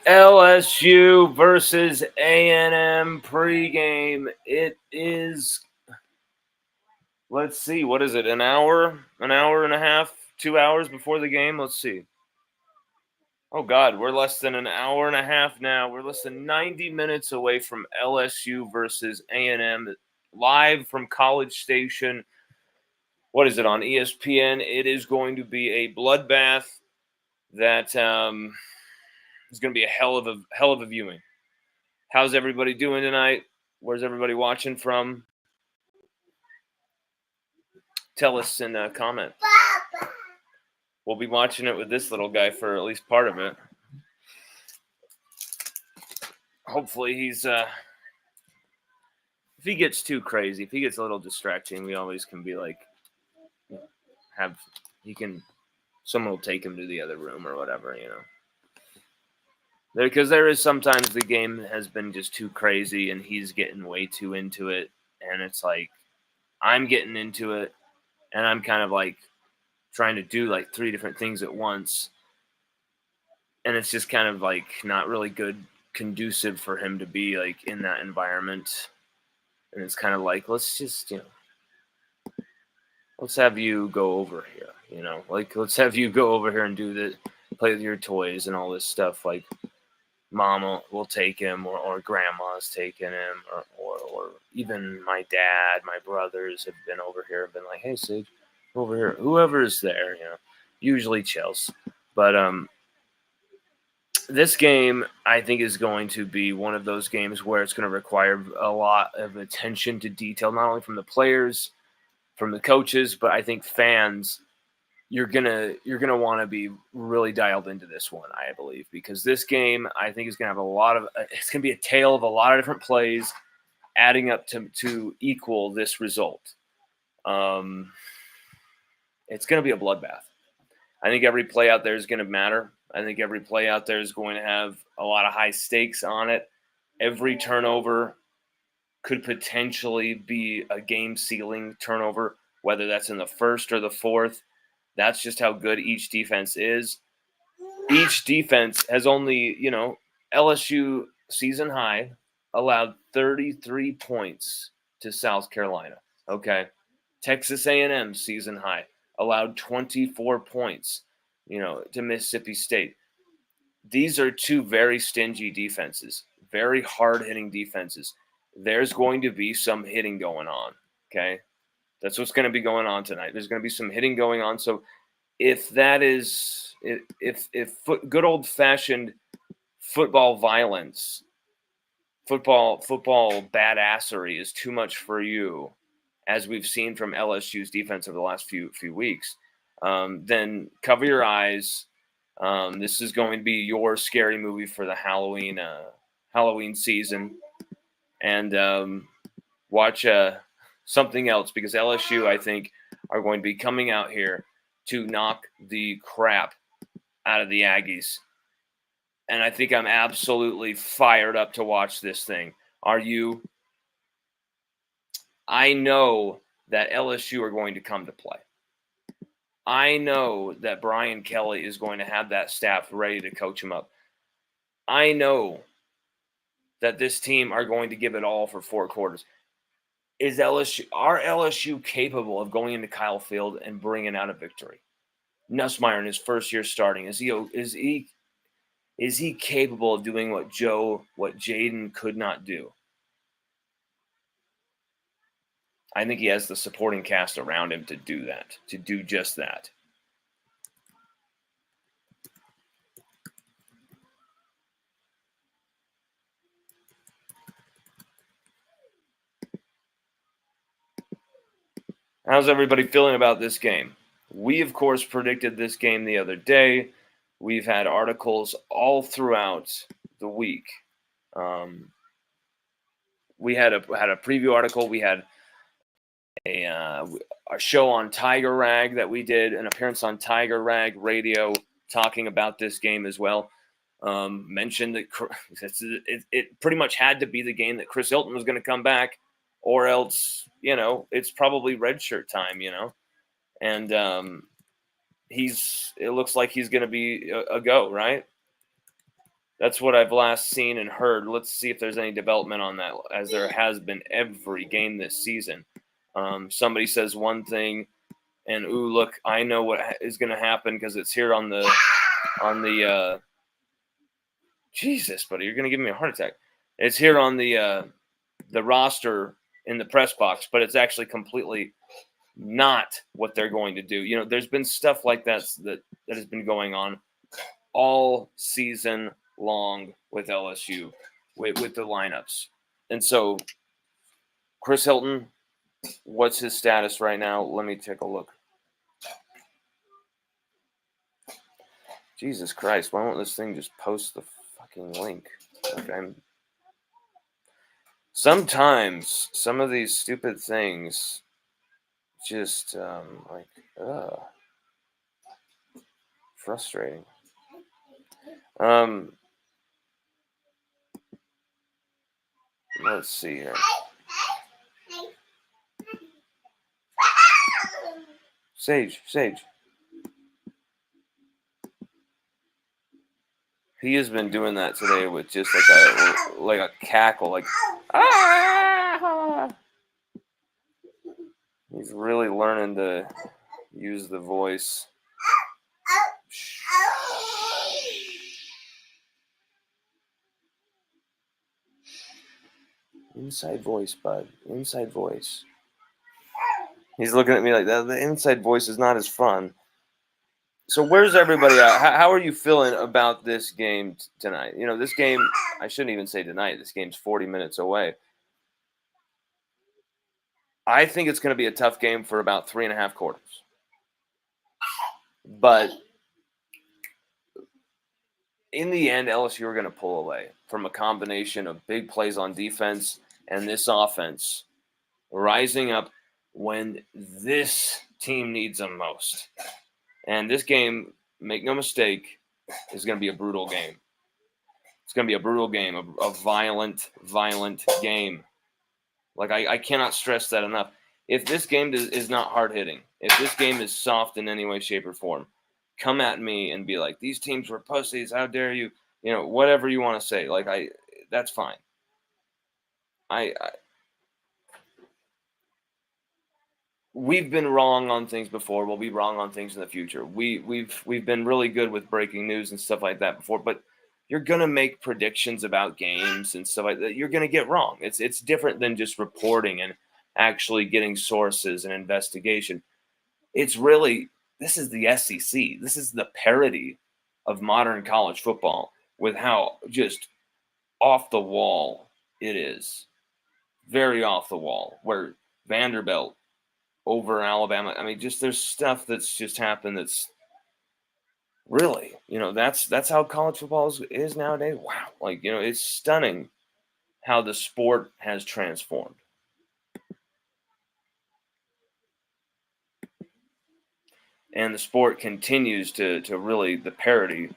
LSU versus A&M pregame. It is, let's see, what is it, an hour and a half, 2 hours before the game? Let's see. Oh, God, we're less than an hour and a half now. We're less than 90 minutes away from LSU versus A&M, live from College Station. What is it, on ESPN? It is going to be a bloodbath that is going to be a hell of a viewing. How's everybody doing tonight? Where's everybody watching from? Tell us in a comment. We'll be watching it with this little guy for at least part of it. Hopefully he's if he gets too crazy, if he gets a little distracting, we always can be like, someone will take him to the other room or whatever, Because there is sometimes the game has been just too crazy and he's getting way too into it. And it's like, I'm getting into it and I'm kind of like trying to do like 3 different things at once. And it's just kind of like not really conducive for him to be like in that environment. And it's kind of like, let's just, let's have you go over here, like let's have you go over here and play with your toys and all this stuff. Like mama will take him or grandma's taking him or even my dad, my brothers have been over here and been like, hey, Sig, over here, whoever is there, usually chills. But this game, I think, is going to be one of those games where it's going to require a lot of attention to detail, not only from the players, from the coaches, but I think fans, you're gonna want to be really dialed into this one, I believe, because this game, I think, is gonna have it's gonna be a tale of a lot of different plays, adding up to equal this result. It's gonna be a bloodbath. I think every play out there is gonna matter. I think every play out there is going to have a lot of high stakes on it. Every turnover could potentially be a game-sealing turnover, whether that's in the first or the fourth. That's just how good each defense is. Each defense has only, LSU season high allowed 33 points to South Carolina. Okay. Texas A&M season high allowed 24 points, to Mississippi State. These are 2 very stingy defenses, very hard-hitting defenses. There's going to be some hitting going on, okay? That's what's going to be going on tonight. There's going to be some hitting going on. So if good old-fashioned football violence, football badassery is too much for you, as we've seen from LSU's defense over the last few weeks, then cover your eyes. This is going to be your scary movie for the Halloween season, and watch something else, because LSU, I think, are going to be coming out here to knock the crap out of the Aggies. And I think I'm absolutely fired up to watch this thing. Are you? I know that LSU are going to come to play. I know that Brian Kelly is going to have that staff ready to coach him up. I know that this team are going to give it all for 4 quarters. Are LSU capable of going into Kyle Field and bringing out a victory? Nussmeier in his first year starting, is he capable of doing what Jaden could not do? I think he has the supporting cast around him to do that, to do just that. How's everybody feeling about this game? We, of course, predicted this game the other day. We've had articles all throughout the week. We had a preview article. We had a show on Tiger Rag that we did, an appearance on Tiger Rag Radio talking about this game as well. Mentioned that it pretty much had to be the game that Chris Hilton was going to come back, or else, it's probably redshirt time, and it looks like he's going to be a go, right? That's what I've last seen and heard. Let's see if there's any development on that, as there has been every game this season. Somebody says one thing, and ooh, look, I know what is going to happen because it's here on the. Jesus, buddy, you're going to give me a heart attack. It's here on the roster in the press box, but it's actually completely not what they're going to do. You know, there's been stuff like that has been going on all season long with LSU, with the lineups. And so Chris Hilton, what's his status right now? Let me take a look. Jesus Christ, why won't this thing just post the fucking link? Okay. Sometimes some of these stupid things just frustrating. Let's see here. Sage. He has been doing that today with just like a cackle, like ah! He's really learning to use the voice. Inside voice, bud. Inside voice. He's looking at me like that. The inside voice is not as fun. So where's everybody at? How are you feeling about this game tonight? You know, this game, I shouldn't even say tonight. This game's 40 minutes away. I think it's going to be a tough game for about 3.5 quarters. But in the end, LSU are going to pull away from a combination of big plays on defense and this offense rising up when this team needs them most. And this game, make no mistake, is going to be a brutal game. It's going to be a brutal game, a violent game. Like, I cannot stress that enough. If this game is not hard-hitting, if this game is soft in any way, shape, or form, come at me and be like, these teams were pussies, how dare you? You know, whatever you want to say. Like, that's fine. We've been wrong on things before. We'll be wrong on things in the future. We've been really good with breaking news and stuff like that before, but you're gonna make predictions about games and stuff like that. You're gonna get wrong. It's different than just reporting and actually getting sources and investigation. It's really, this is the SEC. This is the parody of modern college football with how just off the wall it is. Very off the wall. Where Vanderbilt over Alabama. I mean, just there's stuff that's just happened that's really, you know, that's how college football is nowadays. Wow. Like, you know, it's stunning how the sport has transformed. And the sport continues to really, the parity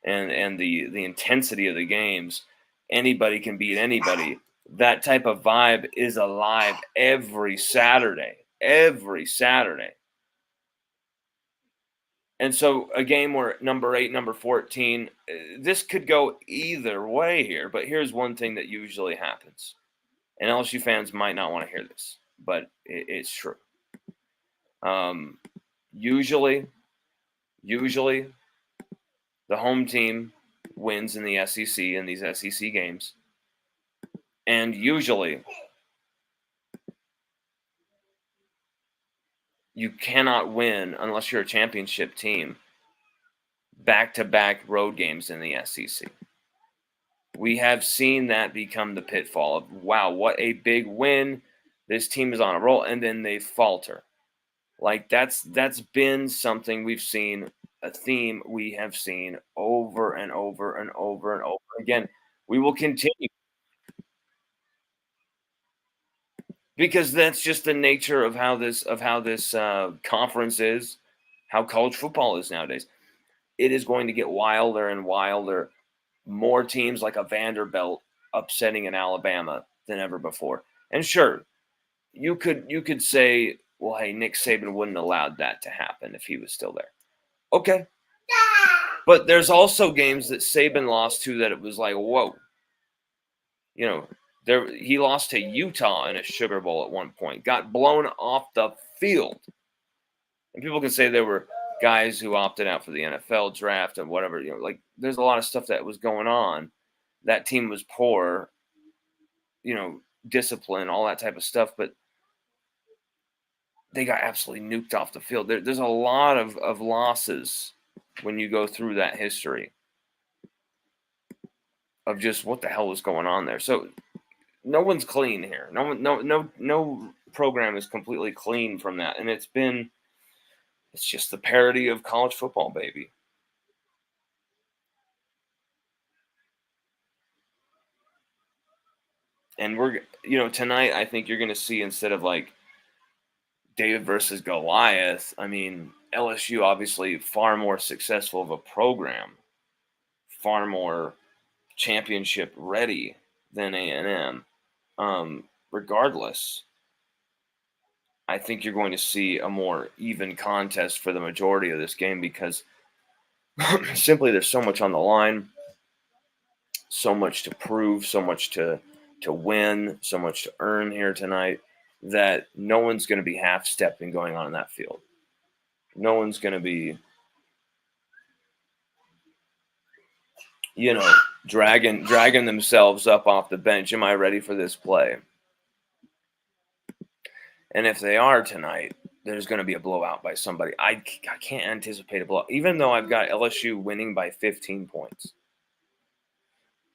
and the intensity of the games. Anybody can beat anybody. That type of vibe is alive every Saturday. Every Saturday. And so a game where number 8, number 14, this could go either way here. But here's one thing that usually happens. And LSU fans might not want to hear this, but it's true. Usually, the home team wins in the SEC in these SEC games. And usually, you cannot win unless you're a championship team back-to-back road games in the SEC. We have seen that become the pitfall of, wow, what a big win. This team is on a roll, and then they falter. Like, that's been something we've seen, a theme we have seen over and over and over and over again. We will continue. Because that's just the nature of how this conference is, how college football is nowadays. It is going to get wilder and wilder. More teams like a Vanderbilt upsetting in Alabama than ever before. And sure, you could say, well, hey, Nick Saban wouldn't have allowed that to happen if he was still there. Okay. But there's also games that Saban lost to that it was like, whoa. He lost to Utah in a Sugar Bowl at one point, got blown off the field. And people can say there were guys who opted out for the NFL draft and whatever. There's a lot of stuff that was going on. That team was poor, discipline, all that type of stuff. But they got absolutely nuked off the field. There's a lot of losses when you go through that history of just what the hell was going on there. So no one's clean here. No program is completely clean from that. And it's just the parody of college football, baby. And tonight I think you're going to see, instead of like David versus Goliath, I mean, LSU obviously far more successful of a program, far more championship ready than A&M. Regardless, I think you're going to see a more even contest for the majority of this game because simply there's so much on the line, so much to prove, so much to win, so much to earn here tonight, that no one's going to be half-stepping going on in that field. No one's going to be, dragging themselves up off the bench. Am I ready for this play? And if they are tonight, there's going to be a blowout by somebody. I can't anticipate a blowout, even though I've got LSU winning by 15 points.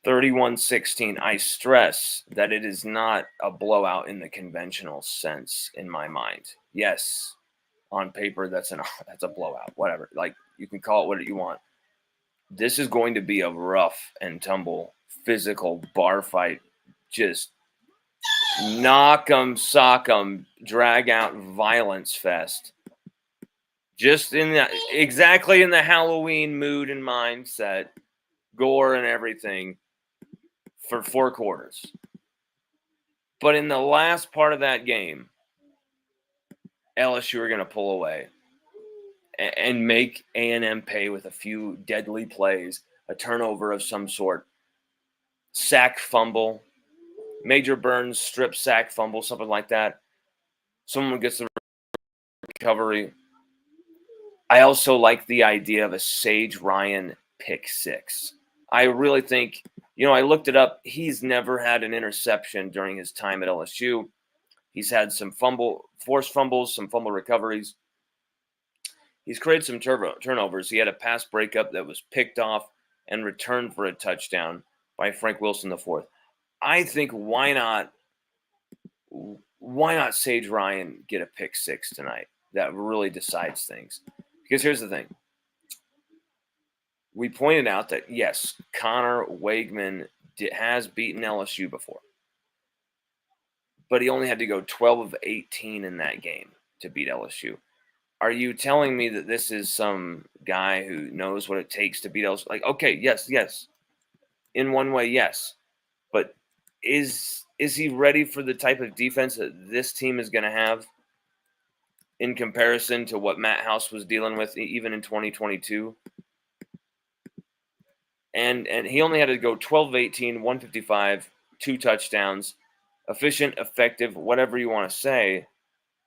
31-16. I stress that it is not a blowout in the conventional sense in my mind. Yes, on paper, that's a blowout, whatever. Like, you can call it what you want. This is going to be a rough and tumble, physical bar fight. Just knock 'em, sock 'em, drag out violence fest. Just exactly in the Halloween mood and mindset, gore and everything for 4 quarters. But in the last part of that game, LSU are going to pull away and make A&M pay with a few deadly plays, a turnover of some sort, sack, fumble, Major Burns strip sack, fumble, something like that. Someone gets the recovery. I also like the idea of a Sage Ryan pick 6. I really think, I looked it up. He's never had an interception during his time at LSU. He's had some forced fumbles, some fumble recoveries. He's created some turnovers. He had a pass breakup that was picked off and returned for a touchdown by Frank Wilson IV. I think why not Sage Ryan get a pick 6 tonight? That really decides things. Because here's the thing. We pointed out that, yes, Connor Wakeman has beaten LSU before. But he only had to go 12 of 18 in that game to beat LSU. Are you telling me that this is some guy who knows what it takes to beat LSU? Like, okay, yes. In one way, yes. But is he ready for the type of defense that this team is going to have in comparison to what Matt House was dealing with even in 2022? And he only had to go 12 of 18, 155, 2 touchdowns, efficient, effective, whatever you want to say.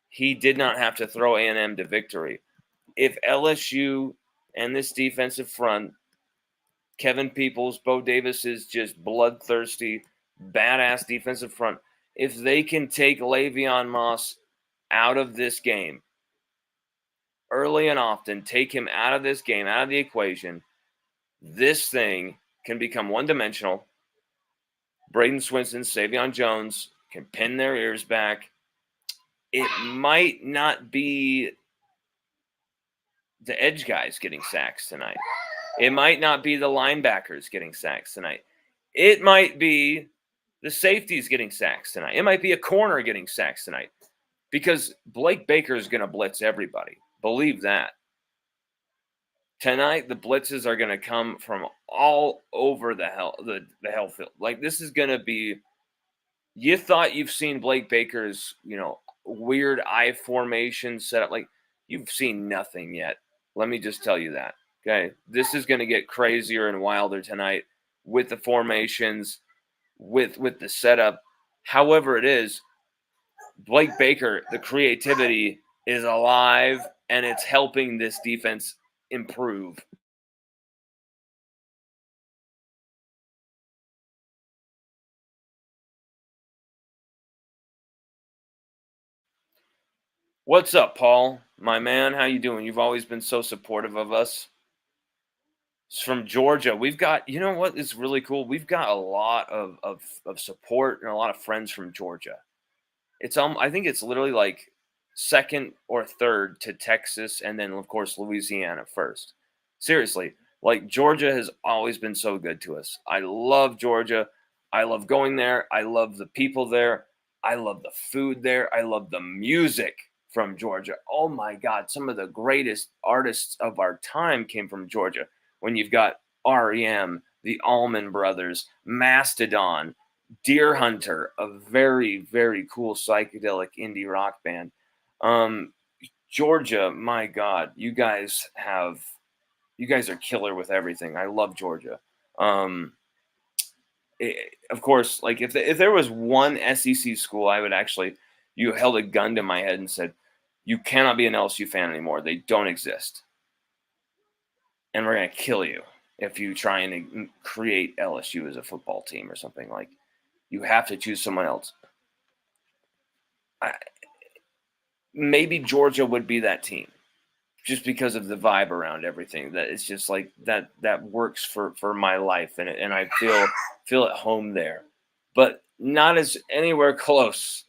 He did not have to throw A&M to victory. If LSU and this defensive front, Kevin Peoples, Bo Davis is just bloodthirsty, badass defensive front. If they can take Le'Veon Moss out of this game early and often, take him out of this game, out of the equation, this thing can become one-dimensional. Braden Swinson, Savion Jones can pin their ears back. It might not be the edge guys getting sacks tonight. It might not be the linebackers getting sacks tonight. It might be the safeties getting sacks tonight. It might be a corner getting sacks tonight because Blake Baker is going to blitz everybody. Believe that. Tonight, the blitzes are going to come from all over the hell field. Like, this is going to be, you thought you've seen Blake Baker's, weird I formation set up. Like, you've seen nothing yet. Let me just tell you that. Okay, this is going to get crazier and wilder tonight with the formations, with the setup. However, it is Blake Baker. The creativity is alive, and it's helping this defense improve. What's up, Paul? My man, how you doing? You've always been so supportive of us. It's from Georgia. We've got, you know what is really cool? We've got a lot of support and a lot of friends from Georgia. It's I think it's literally like second or third to Texas, and then of course Louisiana first. Seriously, like Georgia has always been so good to us. I love Georgia. I love going there. I love the people there. I love the food there. I love the music from Georgia. Oh my God, some of the greatest artists of our time came from Georgia. When you've got REM, the Allman Brothers, Mastodon, Deer Hunter, a very, very cool psychedelic indie rock band. Um, Georgia, my God, you guys are killer with everything. I love Georgia. Um, of course, like if there was one SEC school, I would actually, you held a gun to my head and said, you cannot be an LSU fan anymore. They don't exist, and we're gonna kill you if you try and create LSU as a football team or something. Like you have to choose someone else. I, Maybe Georgia would be that team just because of the vibe around everything. That it's just like that works for my life, and I feel at home there, but not as anywhere close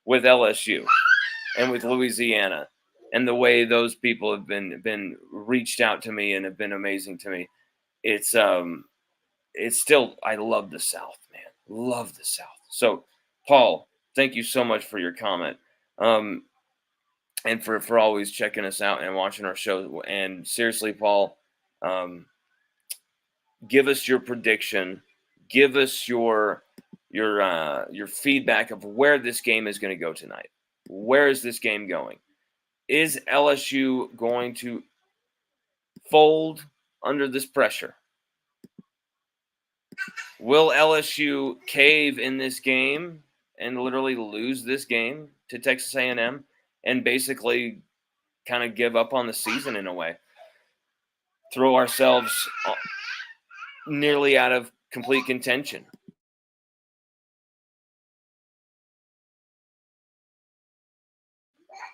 with LSU and with Louisiana and the way those people have been reached out to me and have been amazing to me. It's still, I love the South, man. Love the South. So Paul, thank you so much for your comment. Um, and for always checking us out and watching our show. And seriously, Paul, um, give us your prediction. Give us your feedback of where this game is going to go tonight. Where is this game going? Is LSU going to fold under this pressure? Will LSU cave in this game and literally lose this game to Texas A&M and basically kind of give up on the season in a way? Throw ourselves nearly out of complete contention.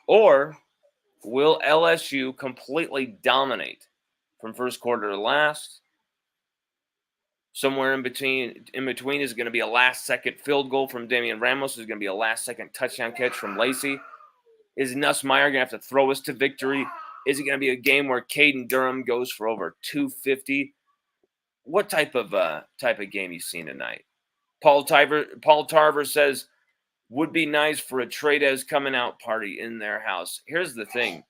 Or will LSU completely dominate from first quarter to last? Somewhere in between is going to be a last second field goal from Damian Ramos. Is going to be a last second touchdown catch from Lacey. Is Nussmeier going to have to throw us to victory? Is it going to be a game where Caden Durham goes for over 250? What type of game you seen tonight? Paul Tarver says would be nice for a Trades coming out party in their house. Here's the thing.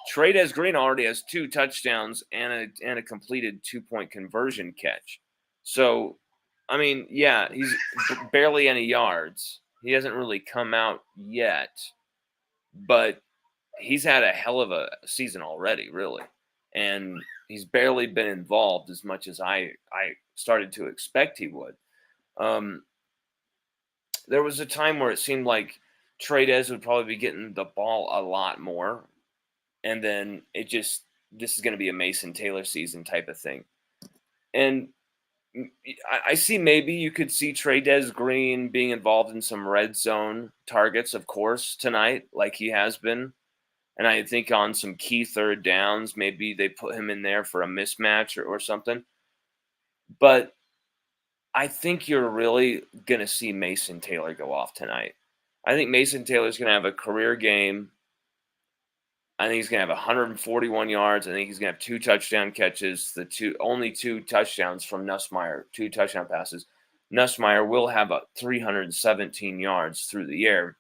Trades Green already has 2 touchdowns and a completed 2-point conversion catch. So, I mean, yeah, he's barely any yards. He hasn't really come out yet, but he's had a hell of a season already, really. And he's barely been involved as much as I started to expect he would. There was a time where it seemed like Trades would probably be getting the ball a lot more. And then this is going to be a Mason Taylor season type of thing. And I see maybe you could see Trades Green being involved in some red zone targets, of course, tonight, like he has been. And I think on some key third downs, maybe they put him in there for a mismatch or something. But I think you're really going to see Mason Taylor go off tonight. I think Mason Taylor's going to have a career game. I think he's going to have 141 yards. I think he's going to have 2 touchdown catches, only 2 touchdowns from Nussmeier, 2 touchdown passes. Nussmeier will have 317 yards through the air.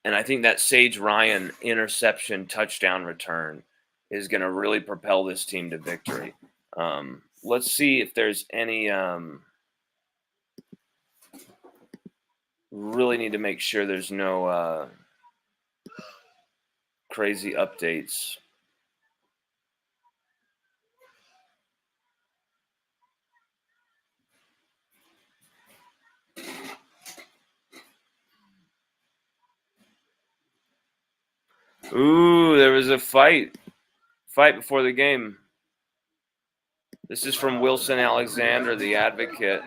And I think that Sage Ryan interception touchdown return is going to really propel this team to victory. Let's see if there's any really need to make sure there's no crazy updates Ooh, there was a fight before the game. This is from Wilson Alexander, the advocate.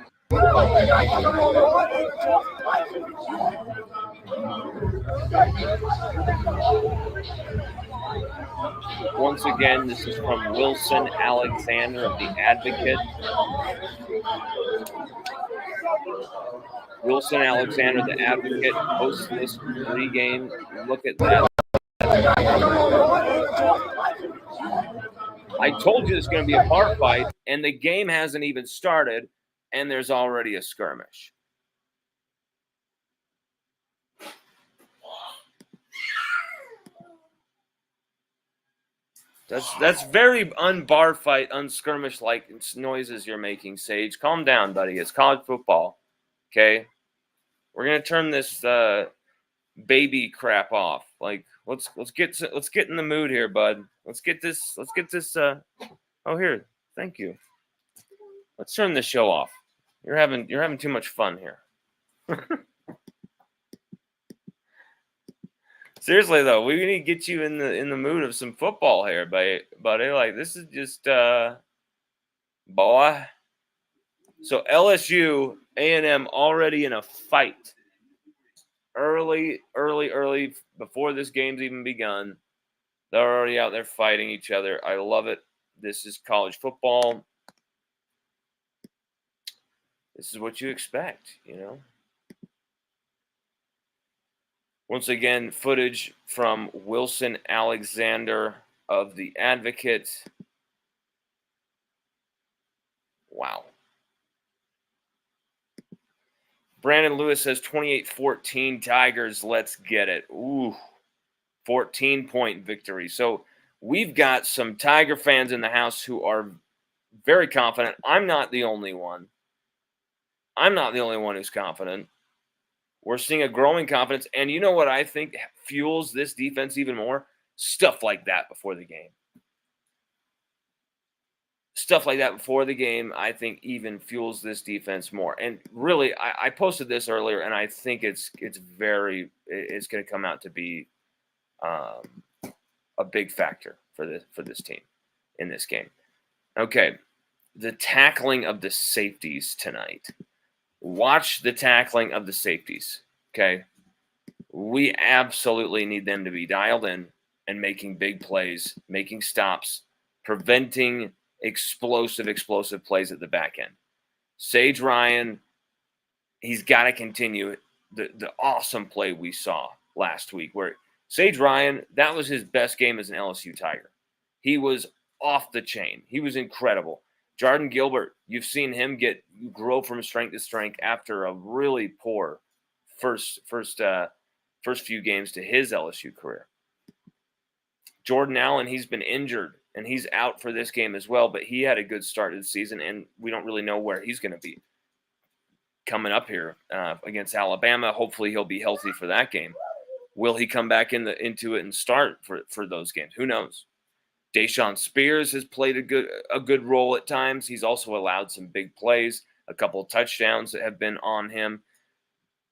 Once again, this is from Wilson Alexander of the Advocate. Wilson Alexander, the Advocate, posts this pregame. Look at that. I told you it's going to be a bar fight, and the game hasn't even started, and there's already a skirmish. That's very unbar fight, unskirmish like noises you're making, Sage. Calm down, buddy. It's college football. Okay? We're gonna turn this baby crap off. Like, let's get in the mood here, bud. Let's get this oh, here. Thank you. Let's turn this show off. You're having too much fun here. Seriously though, we need to get you in the mood of some football here, buddy. Like, this is just boy. So LSU A&M already in a fight. Early before this game's even begun. They're already out there fighting each other. I love it. This is college football. This is what you expect, you know. Once again, footage from Wilson Alexander of the Advocate. Wow. Brandon Lewis says 28-14 Tigers. Let's get it. Ooh, 14-point victory. So we've got some Tiger fans in the house who are very confident. I'm not the only one. I'm not the only one who's confident. We're seeing a growing confidence. And you know what I think fuels this defense even more? Stuff like that before the game. Stuff like that before the game, I think, even fuels this defense more. And really, I posted this earlier, and I think it's going to come out to be a big factor for this team in this game. Okay, the tackling of the safeties tonight. Watch the tackling of the safeties, okay? We absolutely need them to be dialed in and making big plays, making stops, preventing explosive plays at the back end. Sage Ryan, he's got to continue the awesome play we saw last week where Sage Ryan, that was his best game as an LSU Tiger. He was off the chain. He was incredible. Jordan Gilbert, you've seen him grow from strength to strength after a really poor first few games to his LSU career. Jordan Allen, he's been injured, and he's out for this game as well, but he had a good start to the season, and we don't really know where he's going to be coming up here against Alabama. Hopefully he'll be healthy for that game. Will he come back into it and start for those games? Who knows? Deshaun Spears has played a good role at times. He's also allowed some big plays, a couple of touchdowns that have been on him.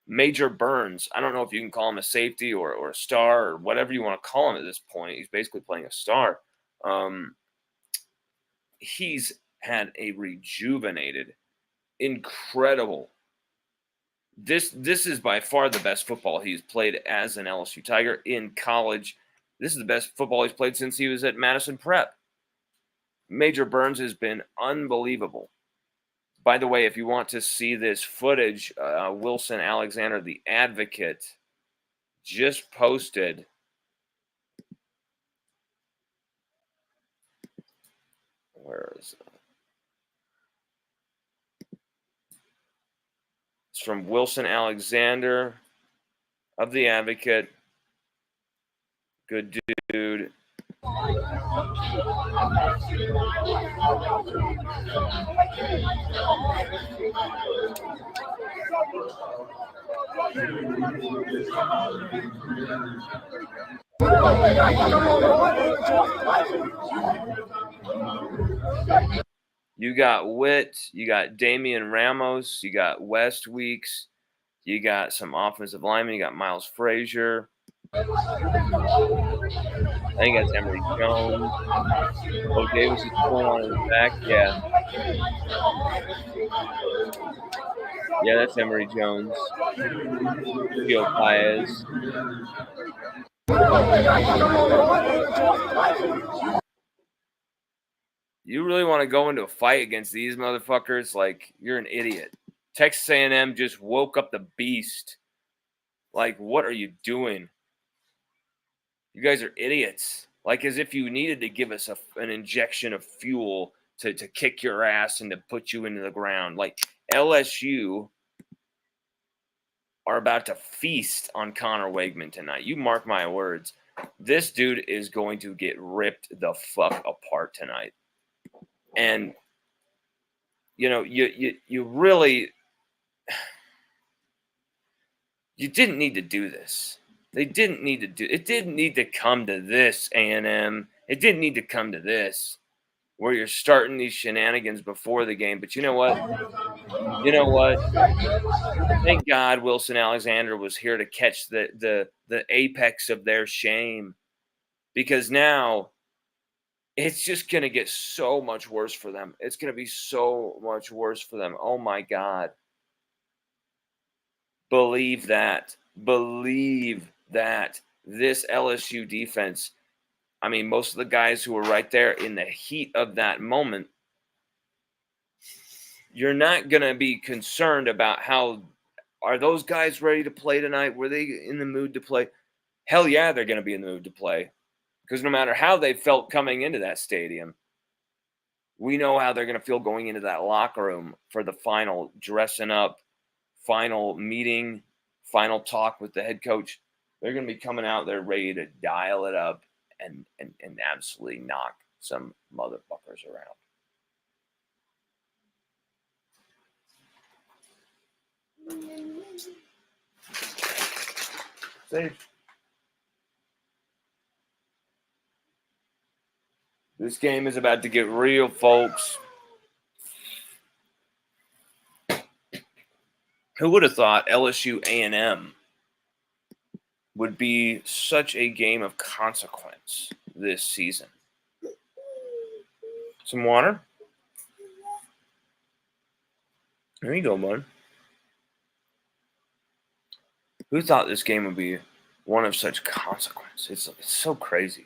Major Burns, I don't know if you can call him a safety or a star or whatever you want to call him at this point. He's basically playing a star. He's had a rejuvenated, incredible. This is by far the best football he's played as an LSU Tiger in college. This is the best football he's played since he was at Madison Prep. Major Burns has been unbelievable. By the way, if you want to see this footage, Wilson Alexander, the Advocate, just posted where is it? It's from Wilson Alexander of the Advocate. Good dude. You got Witt, you got Damian Ramos, you got West Weeks, you got some offensive linemen, you got Miles Frazier. I think that's Emory Jones. Oh, Davis is pulling on his back. Yeah. Yeah, that's Emory Jones. Gio Paez. You really want to go into a fight against these motherfuckers? Like, you're an idiot. Texas A&M just woke up the beast. Like, what are you doing? You guys are idiots. Like, as if you needed to give us an injection of fuel to kick your ass and to put you into the ground. Like, LSU are about to feast on Connor Wegman tonight. You mark my words. This dude is going to get ripped the fuck apart tonight. And, you know, you really, you didn't need to do this. They didn't need to do it. Didn't need to come to this, A&M. It didn't need to come to this, where you're starting these shenanigans before the game. But you know what? You know what? Thank God Wilson Alexander was here to catch the apex of their shame, because now it's just going to get so much worse for them. It's going to be so much worse for them. Oh my God. Believe that. Believe that. This LSU defense, I mean, most of the guys who were right there in the heat of that moment, you're not going to be concerned about how are those guys ready to play tonight? Were they in the mood to play? Hell yeah, they're going to be in the mood to play, because no matter how they felt coming into that stadium, we know how they're going to feel going into that locker room for the final dressing up, final meeting, final talk with the head coach. They're going to be coming out there ready to dial it up and absolutely knock some motherfuckers around. Safe. This game is about to get real, folks. Who would have thought LSU A&M would be such a game of consequence this season? Some water? There you go, bud. Who thought this game would be one of such consequence? It's so crazy.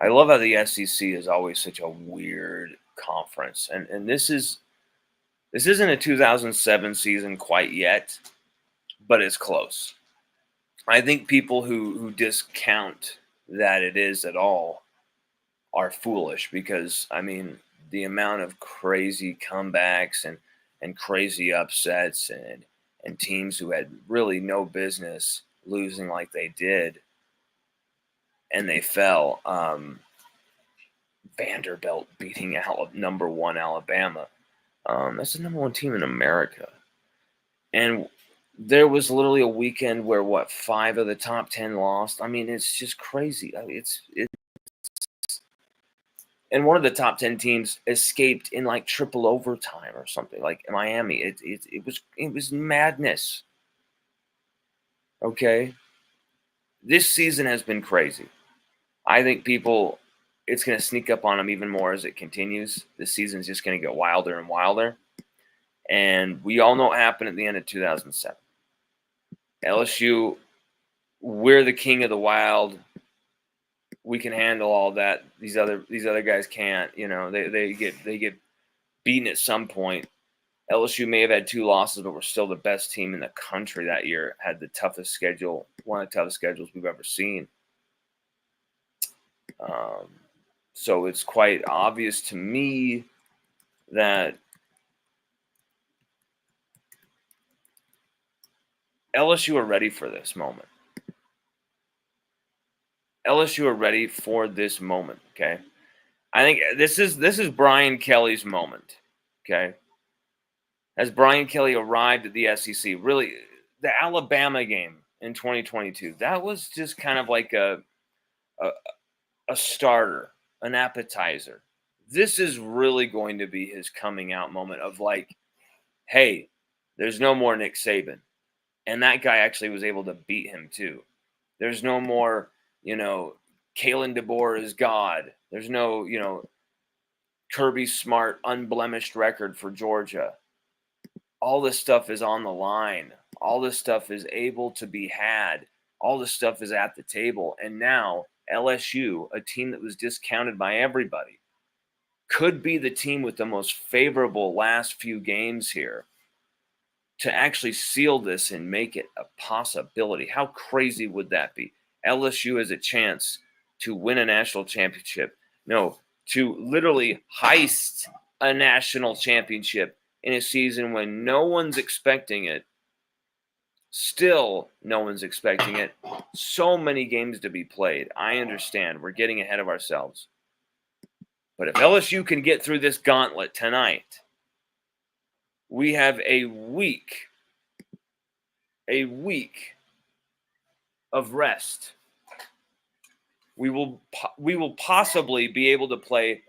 I love how the SEC is always such a weird conference, and this isn't a 2007 season quite yet, but it's close. I think people who discount that it is at all are foolish, because I mean, the amount of crazy comebacks and crazy upsets and teams who had really no business losing like they did, and they fell. Vanderbilt beating number 1 Alabama. That's the number 1 team in America. And there was literally a weekend where 5 of the top 10 lost. I mean, it's just crazy. I mean, and one of the top 10 teams escaped in like triple overtime or something, like Miami. It was madness. Okay, this season has been crazy. I think it's going to sneak up on them even more as it continues. This season's just going to get wilder and wilder. And we all know what happened at the end of 2007. LSU, we're the king of the wild. We can handle all that. These other guys can't. You know, they get beaten at some point. LSU may have had 2 losses, but we're still the best team in the country that year. Had the toughest schedule, one of the toughest schedules we've ever seen. So it's quite obvious to me that LSU are ready for this moment. LSU are ready for this moment, okay? I think this is Brian Kelly's moment, okay? As Brian Kelly arrived at the SEC, really, the Alabama game in 2022, that was just kind of like a starter, an appetizer. This is really going to be his coming out moment of like, hey, there's no more Nick Saban. And that guy actually was able to beat him too. There's no more, Kalen DeBoer is God. There's no, Kirby Smart, unblemished record for Georgia. All this stuff is on the line. All this stuff is able to be had. All this stuff is at the table. And now LSU, a team that was discounted by everybody, could be the team with the most favorable last few games here to actually seal this and make it a possibility. How crazy would that be? LSU has a chance to win a national championship. No, to literally heist a national championship in a season when no one's expecting it. Still, no one's expecting it. So many games to be played. I understand. We're getting ahead of ourselves. But if LSU can get through this gauntlet tonight, we have a week of rest. We will possibly be able to play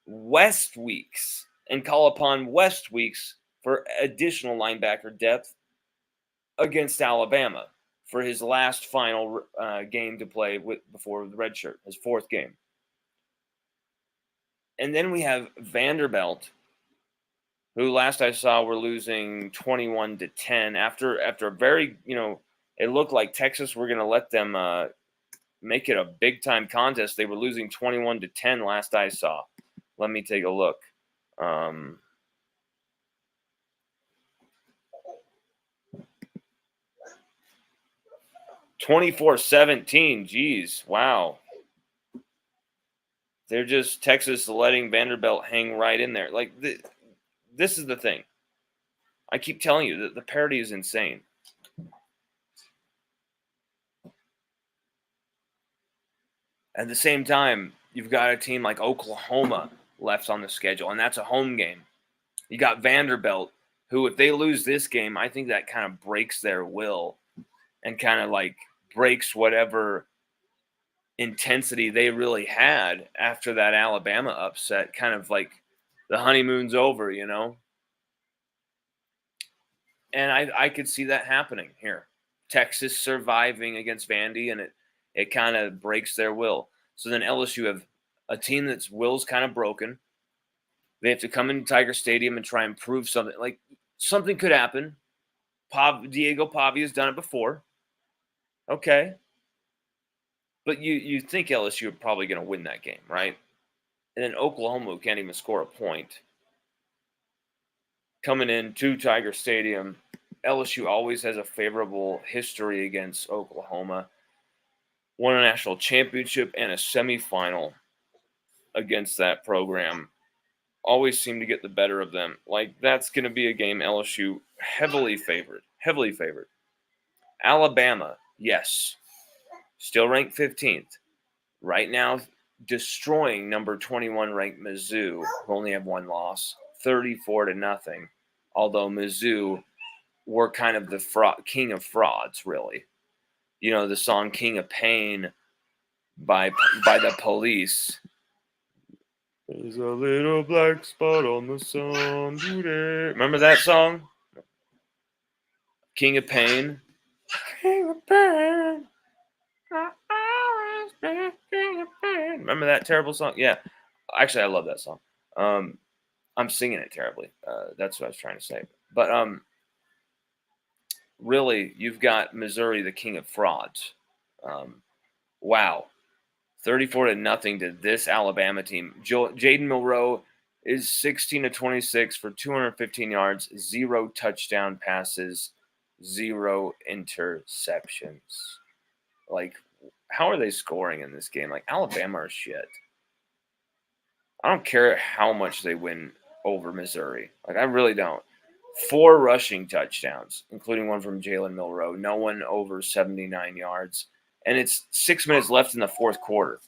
West weeks and call upon West weeks for additional linebacker depth against Alabama for his last final game to play before the red shirt, his fourth game. And then we have Vanderbilt, who last I saw were losing 21-10 after a very, it looked like Texas were going to let them make it a big time contest. They were losing 21-10 last I saw. Let me take a look. 24-17. Geez, wow. They're just Texas letting Vanderbilt hang right in there. Like, this is the thing. I keep telling you that the parity is insane. At the same time, you've got a team like Oklahoma left on the schedule, and that's a home game. You got Vanderbilt, who, if they lose this game, I think that kind of breaks their will and kind of like breaks whatever intensity they really had after that Alabama upset. Kind of like the honeymoon's over, And I could see that happening here. Texas surviving against Vandy, and it kind of breaks their will. So then LSU have a team that's will's kind of broken. They have to come into Tiger Stadium and try and prove something. Like, something could happen. Diego Pavia has done it before. Okay. But you think LSU are probably going to win that game, right? And then Oklahoma can't even score a point. Coming into Tiger Stadium, LSU always has a favorable history against Oklahoma. Won a national championship and a semifinal against that program. Always seem to get the better of them. Like, that's going to be a game LSU heavily favored. Heavily favored. Alabama, yes. Still ranked 15th. Right now, destroying number 21 ranked Mizzou, who only have one loss, 34-0. Although Mizzou were kind of the king of frauds, really. The song "King of Pain" by the Police. There's a little black spot on the sun today. Remember that song? King of Pain. King of Pain. I always be king of pain. Remember that terrible song? Yeah. Actually, I love that song. I'm singing it terribly. That's what I was trying to say. But really, you've got Missouri, the king of frauds. Wow. 34-0 to this Alabama team. Jaden Milroe is 16-26 for 215 yards, 0 touchdown passes, 0 interceptions. Like, how are they scoring in this game? Like, Alabama are shit. I don't care how much they win over Missouri. Like, I really don't. 4 rushing touchdowns, including one from Jalen Milroe. No one over 79 yards. And it's 6 minutes left in the fourth quarter.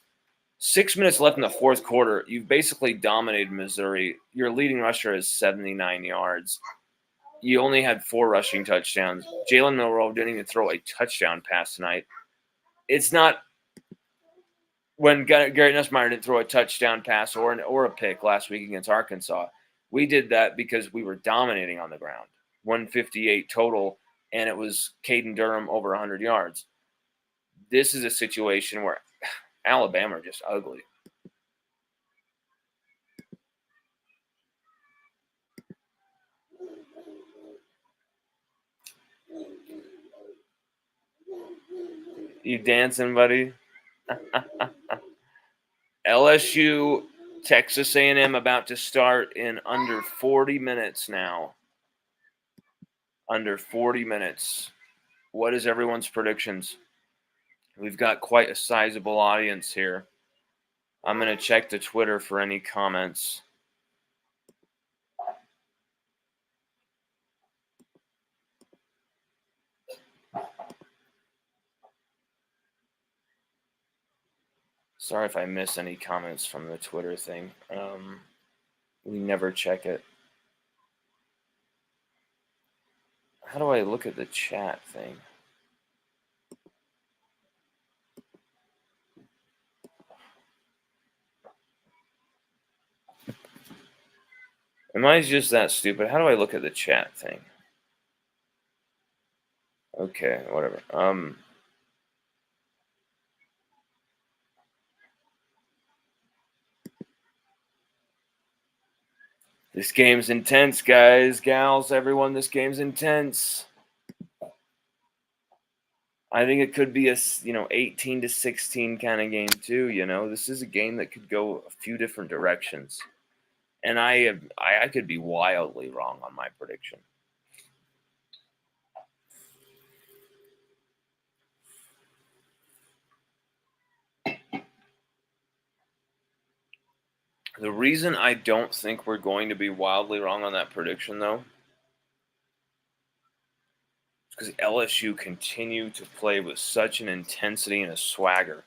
6 minutes left in the fourth quarter. You've basically dominated Missouri. Your leading rusher is 79 yards. You only had 4 rushing touchdowns. Jalen Milroe didn't even throw a touchdown pass tonight. It's not when Garrett Nussmeier didn't throw a touchdown pass or a pick last week against Arkansas. We did that because we were dominating on the ground. 158 total, and it was Caden Durham over 100 yards. This is a situation where Alabama are just ugly. You dancing, buddy? LSU, Texas A&M about to start in under 40 minutes now. Under 40 minutes. What is everyone's predictions? We've got quite a sizable audience here. I'm going to check the Twitter for any comments. Sorry if I miss any comments from the Twitter thing. We never check it. How do I look at the chat thing? Am I just that stupid? How do I look at the chat thing? Okay, whatever. This game's intense, guys, gals, everyone. This game's intense. I think it could be a 18-16 kind of game too. This is a game that could go a few different directions, and I could be wildly wrong on my prediction. The reason I don't think we're going to be wildly wrong on that prediction, though, is because LSU continue to play with such an intensity and a swagger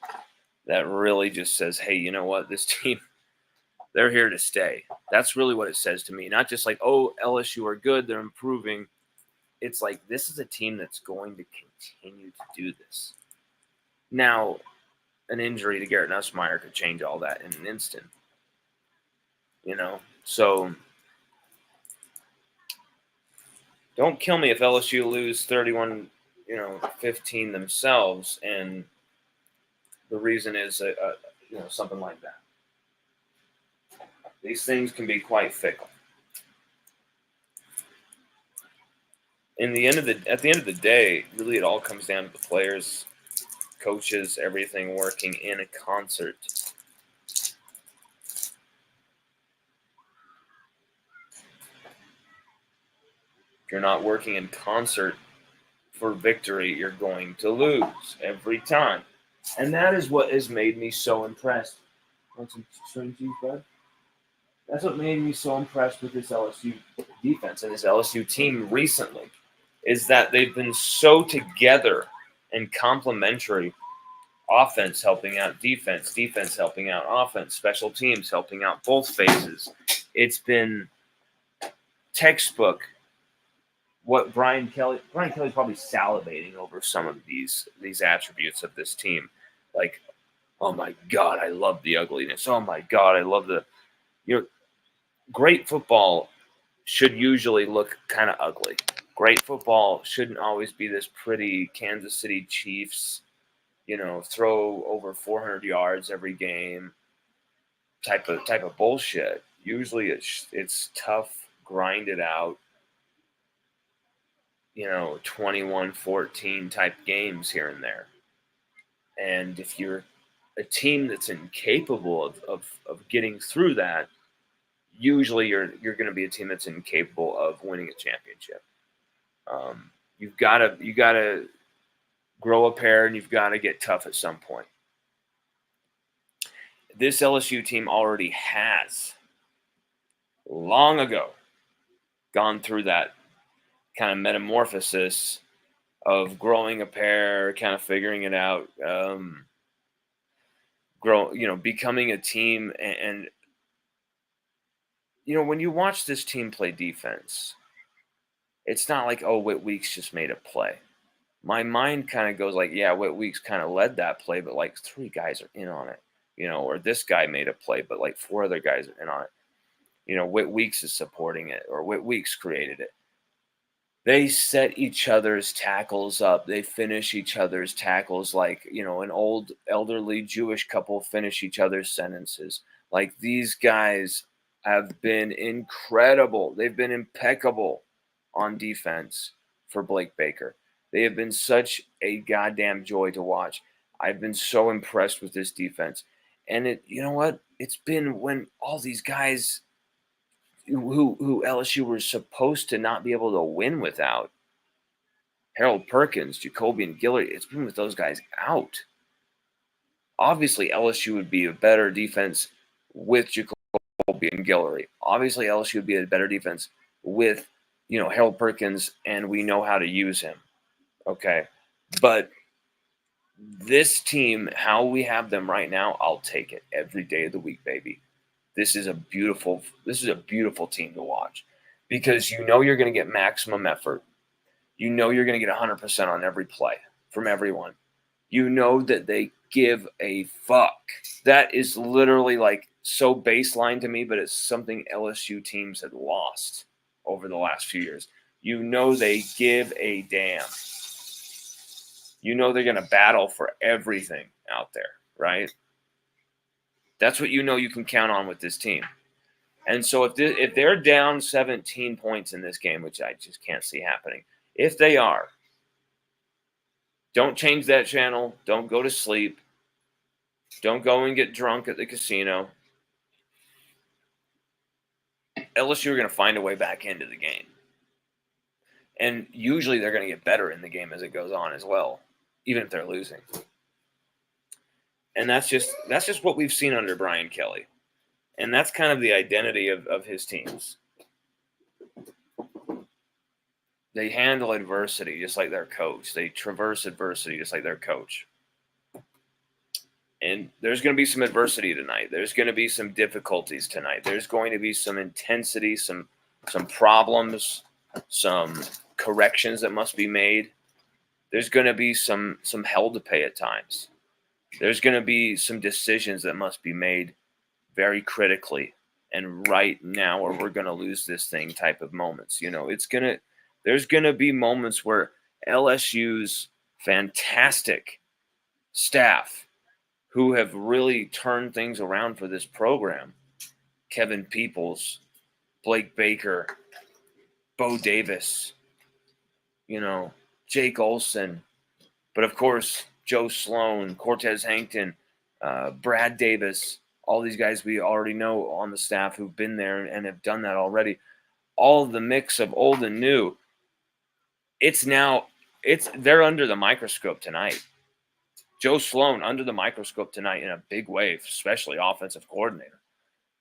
that really just says, hey, you know what? This team, they're here to stay. That's really what it says to me. Not just like, oh, LSU are good, they're improving. It's like, this is a team that's going to continue to do this. Now, an injury to Garrett Nussmeier could change all that in an instant. So don't kill me if LSU lose 31, 15 themselves, and the reason is, something like that. These things can be quite fickle. At the end of the day, really, it all comes down to the players, coaches, everything working in a concert. If you're not working in concert for victory, you're going to lose every time. And that is what has made me so impressed. Want some string cheese, bud? That's what made me so impressed with this LSU defense and this LSU team recently, is that they've been so together and complementary. Offense helping out defense, defense helping out offense, special teams helping out both phases. It's been textbook. What Brian Kelly's probably salivating over some of these attributes of this team. Like, oh my God, I love the ugliness. Oh my God, I love great football should usually look kind of ugly. Great football shouldn't always be this pretty Kansas City Chiefs, throw over 400 yards every game type of bullshit. Usually it's tough, grind it out, 21-14 type games here and there. And if you're a team that's incapable of getting through that, usually you're going to be a team that's incapable of winning a championship. You've got to grow a pair, and you've got to get tough at some point. This LSU team already has, long ago, gone through that kind of metamorphosis of growing a pair, kind of figuring it out, becoming a team. And when you watch this team play defense, it's not like, oh, Whit Weeks just made a play. My mind kind of goes like, yeah, Whit Weeks kind of led that play, but like 3 guys are in on it, or this guy made a play, but like 4 other guys are in on it. Whit Weeks is supporting it, or Whit Weeks created it. They set each other's tackles up. They finish each other's tackles like, an old elderly Jewish couple finish each other's sentences. Like, these guys have been incredible. They've been impeccable on defense for Blake Baker. They have been such a goddamn joy to watch. I've been so impressed with this defense. And you know what? It's been when all these guys who LSU were supposed to not be able to win without, Harold Perkins, Jacoby, and Guillory, it's been with those guys out. Obviously, LSU would be a better defense with Jacoby and Guillory. Obviously, LSU would be a better defense with, Harold Perkins, and we know how to use him. Okay. But this team, how we have them right now, I'll take it every day of the week, baby. This is a beautiful team to watch because you're going to get maximum effort. You're going to get 100% on every play from everyone. You know that they give a fuck. That is literally like so baseline to me, but it's something LSU teams had lost over the last few years. You know they give a damn. You know they're going to battle for everything out there, right? That's what you know you can count on with this team. And so if they're down 17 points in this game, which I just can't see happening, if they are, don't change that channel. Don't go to sleep. Don't go and get drunk at the casino. LSU are going to find a way back into the game. And usually they're going to get better in the game as it goes on as well, even if they're losing. And that's just what we've seen under Brian Kelly. And that's kind of the identity of his teams. They handle adversity just like their coach. They traverse adversity just like their coach. And there's going to be some adversity tonight. There's going to be some difficulties tonight. There's going to be some intensity, some problems, some corrections that must be made. There's going to be some hell to pay at times. There's going to be some decisions that must be made very critically and right now, or we're going to lose this thing type of moments. There's going to be moments where LSU's fantastic staff who have really turned things around for this program, Kevin Peoples, Blake Baker, Bo Davis, Jake Olson, but of course, Joe Sloan, Cortez Hankton, Brad Davis, all these guys we already know on the staff who've been there and have done that already. All of the mix of old and new. They're under the microscope tonight. Joe Sloan under the microscope tonight in a big way, especially offensive coordinator.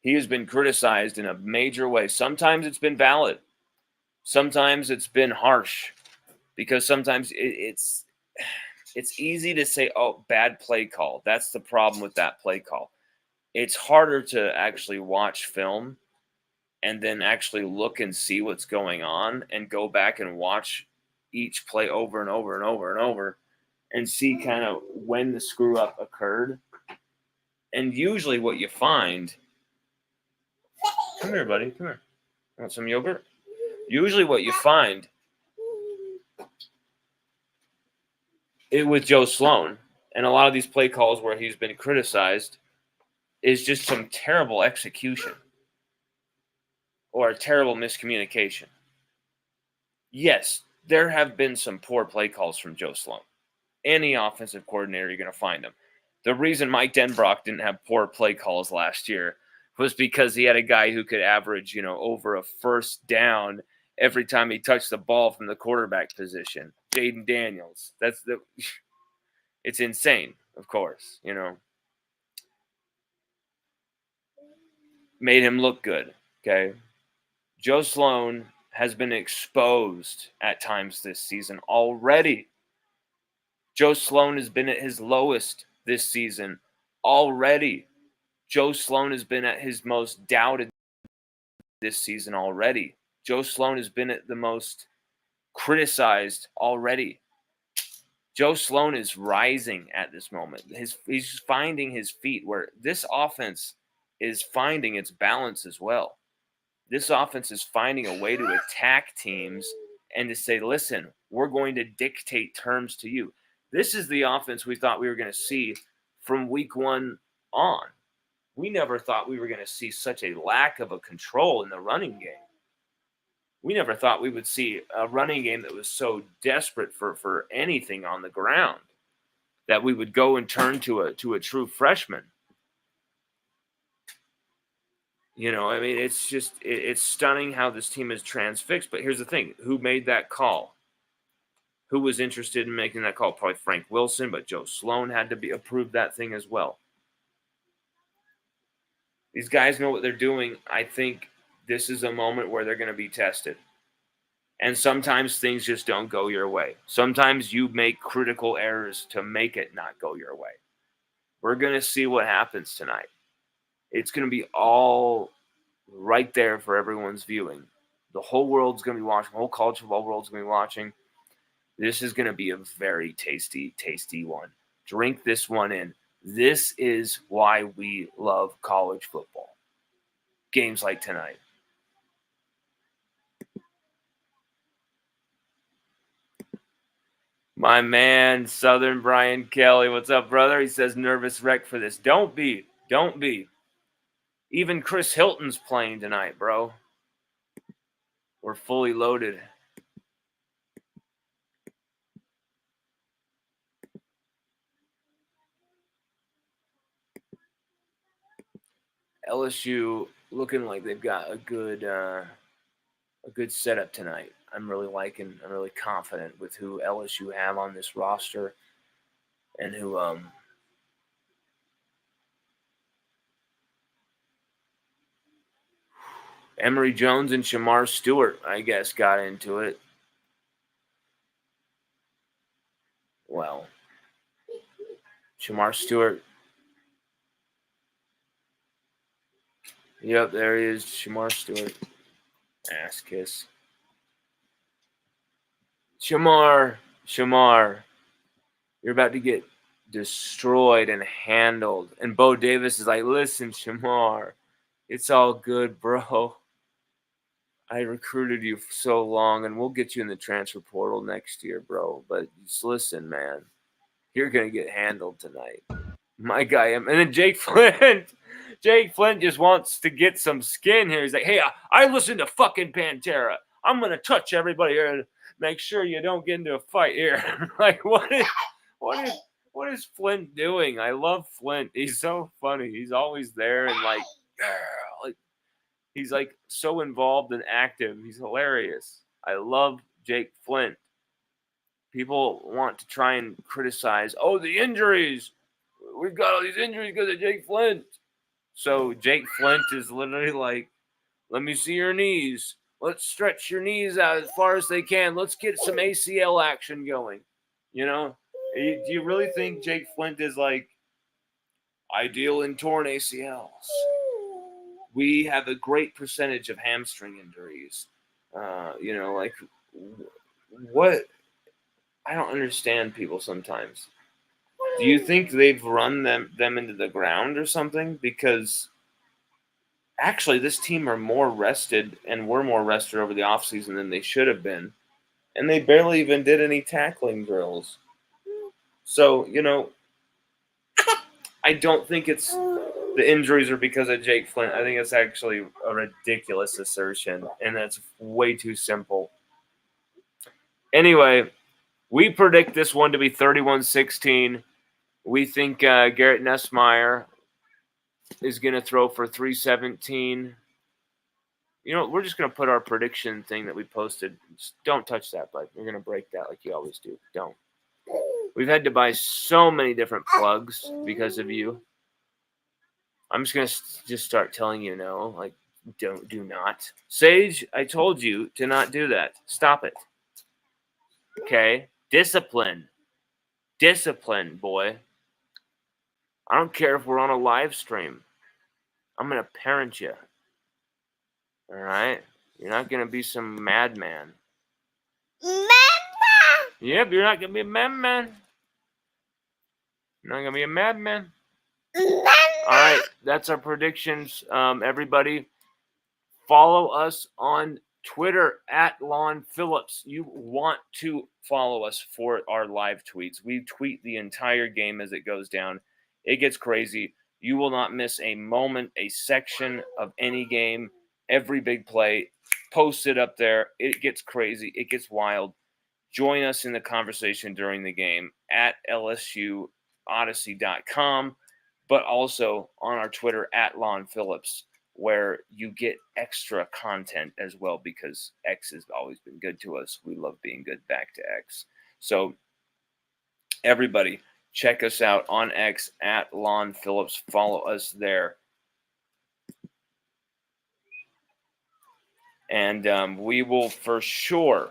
He has been criticized in a major way. Sometimes it's been valid. Sometimes it's been harsh because sometimes it's easy to say, oh, bad play call. That's the problem with that play call. It's harder to actually watch film and then actually look and see what's going on and go back and watch each play over and over and over and over and see kind of when the screw up occurred. And usually what you find, come here, buddy, come here. Want some yogurt? Usually what you find with Joe Sloan and a lot of these play calls where he's been criticized is just some terrible execution or a terrible miscommunication. Yes, there have been some poor play calls from Joe Sloan. Any offensive coordinator, you're going to find them. The reason Mike Denbrock didn't have poor play calls last year was because he had a guy who could average, over a first down every time he touched the ball from the quarterback position. Jaden Daniels. It's insane, of course, Made him look good, okay? Joe Sloan has been exposed at times this season already. Joe Sloan has been at his lowest this season already. Joe Sloan has been at his most doubted this season already. Joe Sloan has been at the most criticized already. Joe Sloan is rising at this moment. He's finding his feet where this offense is finding its balance as well. This offense is finding a way to attack teams and to say, listen, we're going to dictate terms to you. This is the offense we thought we were going to see from week one on. We never thought we were going to see such a lack of a control in the running game. We never thought we would see a running game that was so desperate for anything on the ground that we would go and turn to a true freshman. You know, I mean, it's just it's stunning how this team is transfixed. But here's the thing: who made that call? Who was interested in making that call? Probably Frank Wilson, but Joe Sloan had to approve that thing as well. These guys know what they're doing. I think this is a moment where they're going to be tested. And sometimes things just don't go your way. Sometimes you make critical errors to make it not go your way. We're going to see what happens tonight. It's going to be all right there for everyone's viewing. The whole world's going to be watching. The whole college football world's going to be watching. This is going to be a very tasty, tasty one. Drink this one in. This is why we love college football. Games like tonight. My man, Southern Brian Kelly. What's up, brother? He says, nervous wreck for this. Don't be. Don't be. Even Chris Hilton's playing tonight, bro. We're fully loaded. LSU looking like they've got a good setup tonight. I'm really confident with who LSU have on this roster and who Emory Jones and Shamar Stewart, I guess, got into it. Well, Shamar Stewart. Yep, there he is, Shamar Stewart. Ass kiss. Shamar, you're about to get destroyed and handled. And Bo Davis is like, listen, Shamar, it's all good, bro. I recruited you for so long, and we'll get you in the transfer portal next year, bro. But just listen, man, you're going to get handled tonight. My guy, and then Jake Flint. Jake Flint just wants to get some skin here. He's like, hey, I listen to fucking Pantera. I'm going to touch everybody here and make sure you don't get into a fight here. Like, what is Flint doing? I love Flint. He's so funny. He's always there and like he's like so involved and active. He's hilarious. I love Jake Flint. People want to try and criticize, the injuries. We've got all these injuries because of Jake Flint. So Jake Flint is literally like, let me see your knees. Let's stretch your knees out as far as they can. Let's get some ACL action going. You know, do you really think Jake Flint is like ideal in torn ACLs? We have a great percentage of hamstring injuries. Like what? I don't understand people sometimes. Do you think they've run them into the ground or something? Because actually this team are more rested and were more rested over the offseason than they should have been. And they barely even did any tackling drills. So, I don't think it's the injuries are because of Jake Flint. I think it's actually a ridiculous assertion, and that's way too simple. Anyway, we predict this one to be 31-16. We think Garrett Nussmeier is going to throw for 317. We're just going to put our prediction thing that we posted. Just don't touch that, bud. We're going to break that like you always do. Don't. We've had to buy so many different plugs because of you. I'm just going to start telling you no. Like, do not. Sage, I told you to not do that. Stop it. Okay? Discipline. Discipline, boy. I don't care if we're on a live stream. I'm going to parent you. All right? You're not going to be some madman. Yep, you're not going to be a madman. You're not going to be a madman. All right, that's our predictions. Everybody, follow us on Twitter at Lon Phillips. You want to follow us for our live tweets. We tweet the entire game as it goes down. It gets crazy. You will not miss a moment, a section of any game. Every big play posted up there. It gets crazy. It gets wild. Join us in the conversation during the game at LSUODYSSEY.com, but also on our Twitter at Lon Phillips, where you get extra content as well, because X has always been good to us. We love being good back to X. So everybody, check us out on X at Lon Phillips. Follow us there. And we will for sure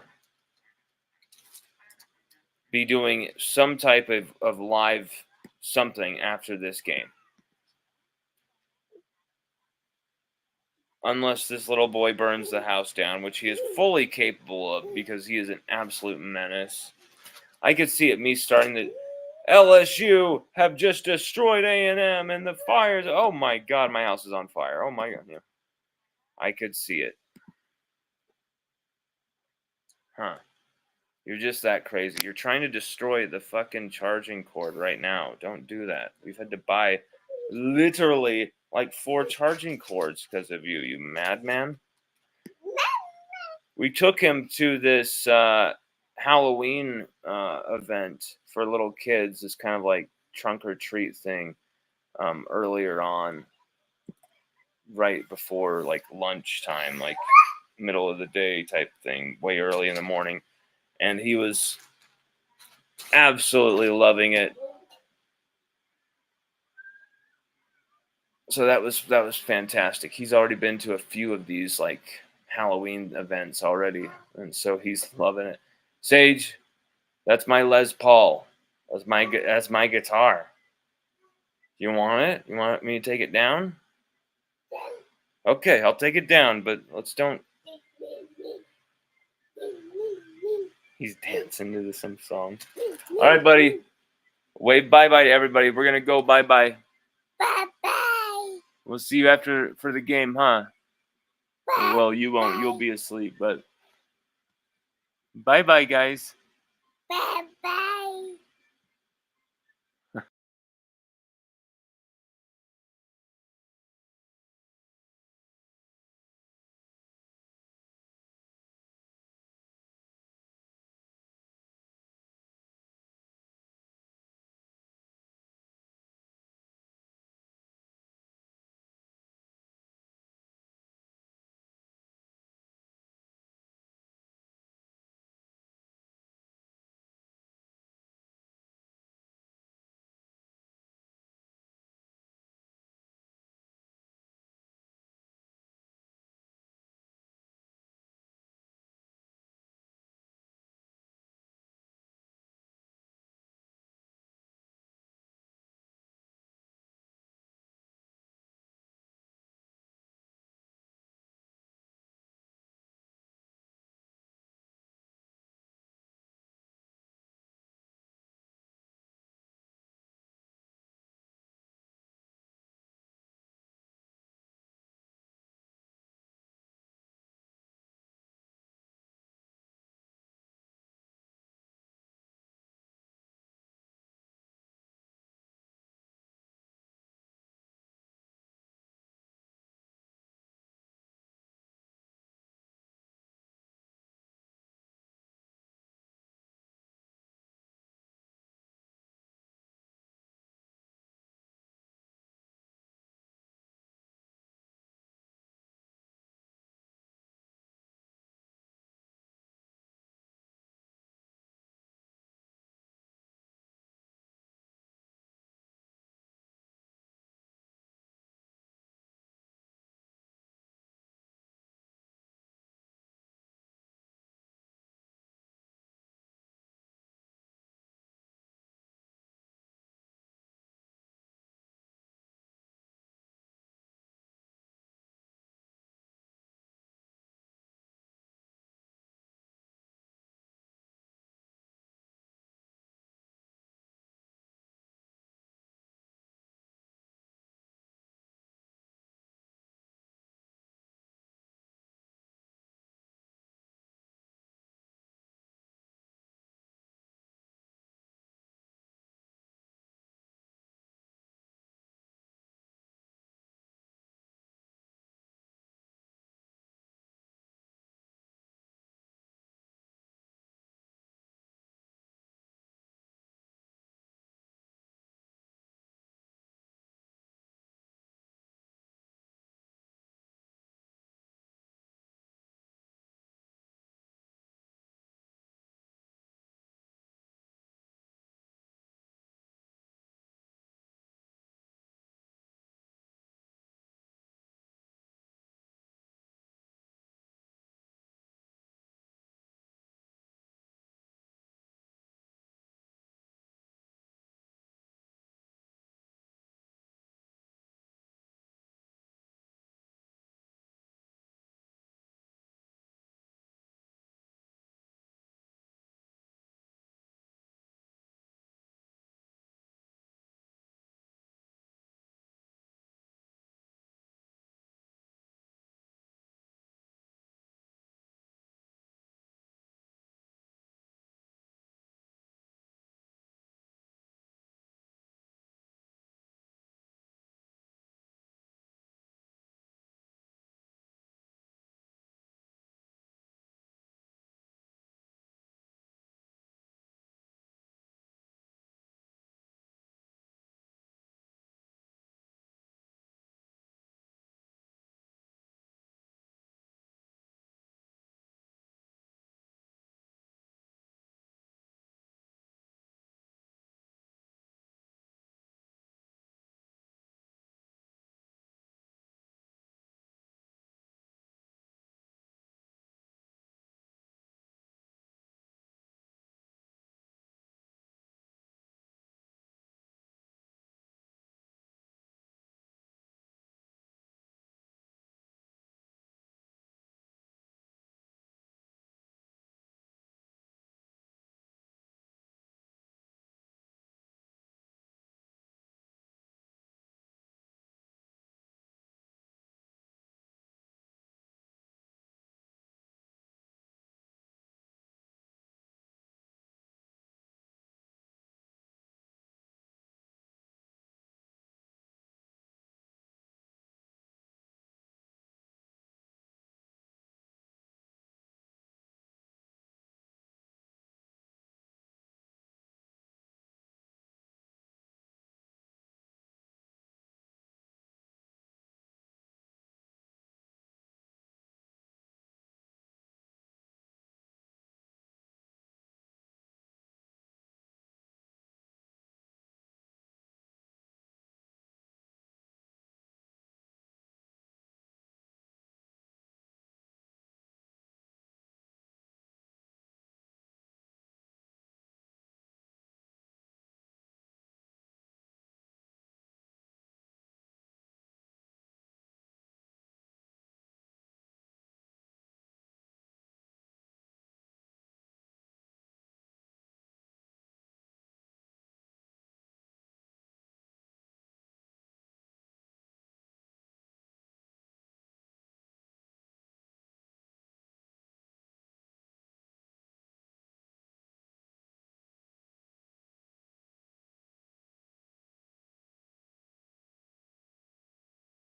be doing some type of live something after this game. Unless this little boy burns the house down, which he is fully capable of because he is an absolute menace. I could see it, me starting the LSU have just destroyed A&M and the fires. Oh my God, my house is on fire. Oh my God. Yeah. I could see it. Huh. You're just that crazy. You're trying to destroy the fucking charging cord right now. Don't do that. We've had to buy literally like 4 charging cords because of you, you madman. We took him to this Halloween event for little kids, this kind of like trunk or treat thing earlier on, right before like lunchtime, like middle of the day type thing, way early in the morning. And he was absolutely loving it. So that was fantastic. He's already been to a few of these like Halloween events already, and so he's loving it. Sage, that's my Les Paul. That's my guitar. You want it? You want me to take it down? Okay, I'll take it down, but let's don't. He's dancing to some song. All right, buddy. Wave bye-bye to everybody. We're going to go bye-bye. Bye-bye. We'll see you after for the game, huh? Bye. Well, you won't. You'll be asleep, but bye-bye, guys. Bye.